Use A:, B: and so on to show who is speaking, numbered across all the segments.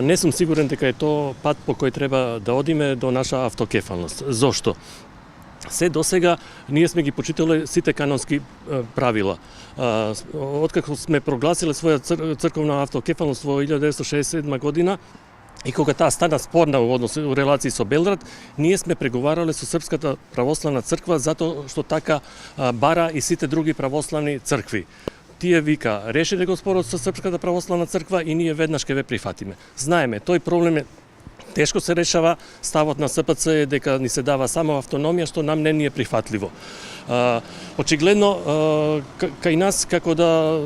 A: Не сум сигурен дека е тоа пат по кој треба да одиме до наша автокефалност. Зошто? Се до сега ние сме ги почитале сите канонски правила. Откако сме прогласиле своја црковна автокефалност во 1967 година, и кога таа стана спорна у релации со Белград, ние сме преговарале со Српската православна црква затоа што така бара и сите други православни цркви. Тие вика, решиле го спорот со Српската православна црква и ние веднаш ќе ве прифатиме. Знаеме, тој проблем е тешко се решава, ставот на СПЦ е дека ни се дава само автономија, што нам не ни е прифатливо. Очигледно, кај нас како да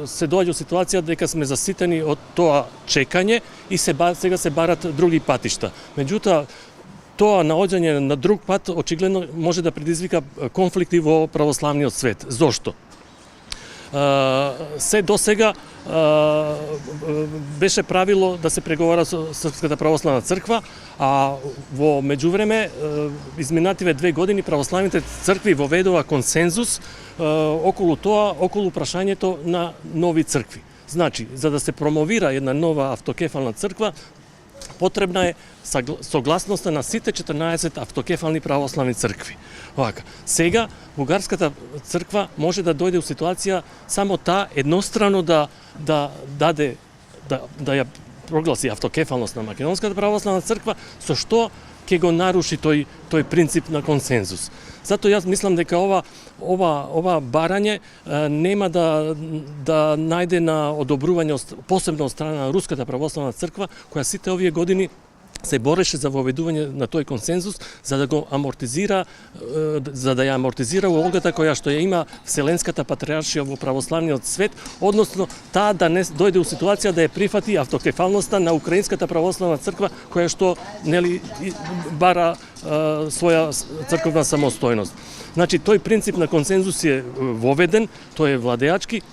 A: се доаѓа ситуација дека сме заситени од тоа чекање и сега се барат други патишта. Меѓутоа, тоа наоѓање на друг пат очигледно може да предизвика конфликти во православниот свет. Зошто? Се до сега беше правило да се преговара со Српската православна црква, а во меѓувреме, изминативе 2 години, православните цркви воведува консензус околу тоа, околу прашањето на нови цркви. Значи, за да се промовира една нова автокефална црква, потребна е согласноста на сите 14 автокефални православни цркви. Овака, сега бугарската црква може да дојде у ситуација само таа еднострано да ја прогласи автокефалност на Македонската православна црква, со што ќе го наруши тој принцип на консензус. Затоа јас мислам дека ова барање нема да најде на одобрување посебно од страна на Руската православна црква, која сите овие години се бореше за воведување на тој консензус, за да го амортизира, за да ја амортизира улогата која што ја има Вселенската патриаршија во православниот свет, односно таа да не дојде у ситуација да ја прифати автокефалноста на Украинската православна црква, која што бара своја црковна самостојност. Значи, тој принцип на консензус е воведен, тој е владеачки,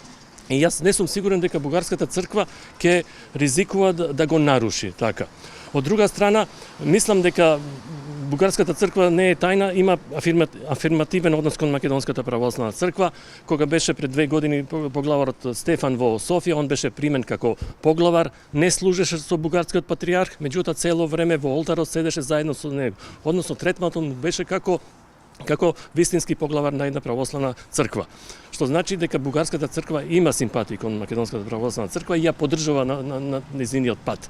A: и јас не сум сигурен дека бугарската црква ќе ризикува да го наруши така. Од друга страна, мислам дека бугарската црква не е тајна, има афирмативен однос кон Македонската православна црква. Кога беше пред 2 години поглаварот Стефан во Софија, он беше примен како поглавар, не служеше со бугарскиот патриарх, меѓутоа цело време во олтарот седеше заедно со него. Односно, третманот беше како вистински поглавар на една православна црква. Што значи дека бугарската црква има симпатии кон Македонската православна црква и ја поддржува на незиниот пат.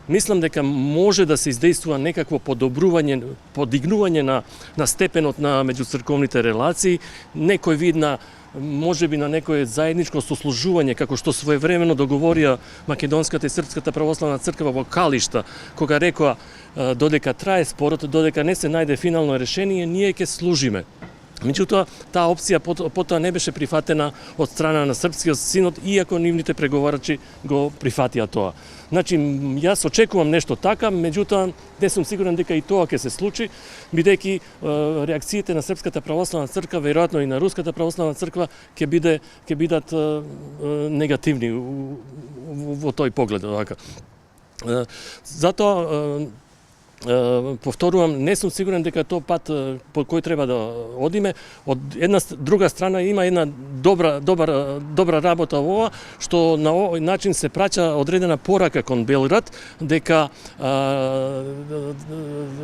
A: Мислам дека може да се издействува некакво подобрување, подигнување на степенот на меѓуцрковните релации, некој вид на можеби на некое заедничко сослужување, како што своевремено договорија Македонската и Српската православна црква во Калишта, кога рекоа додека трае спорот, додека не се најде финално решение, ние ќе служиме. Меѓутоа, таа опција потоа не беше прифатена од страна на Српскиот синод, иако нивните преговарачи го прифатија тоа. Значи, јас очекувам нешто така, меѓутоа не сум сигурен дека и тоа ќе се случи, бидејќи реакциите на Српската православна црква, веројатно и на Руската православна црква, ќе бидат негативни во тој поглед. Затоа повторувам, не сум сигурен дека тоа пат по кој треба да одиме. Од една друга страна има една добра работа во ова, што на овој начин се праќа одредена порака кон Белград дека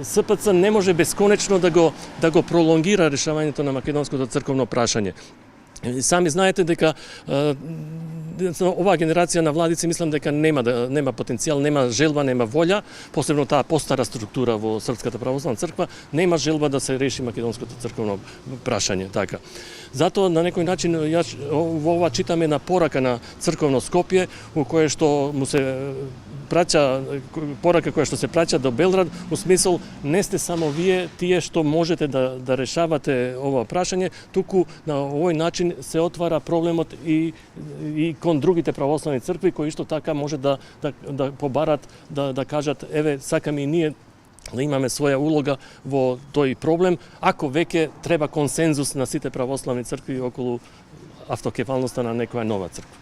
A: СПЦ не може бесконечно да го пролонгира решавањето на македонското црковно прашање. Сами знаете дека оваа генерација на владици мислам дека нема потенцијал, нема желба, нема волја, посебно таа постара структура во Српската православна црква, нема желба да се реши македонското црковно прашање, така. Затоа на некој начин во ова читаме на порака на црковно Скопје, во кое што му се праќа порака која што се праќа до Белград, во смисол не сте само вие тие што можете да решавате ова прашање, туку на овој начин се отвара проблемот и кон другите православни цркви кои исто така може да побарат, да кажат еве сакаме и ние да имаме своја улога во тој проблем, ако веќе треба консензус на сите православни цркви околу автокефалноста на некоја нова црква.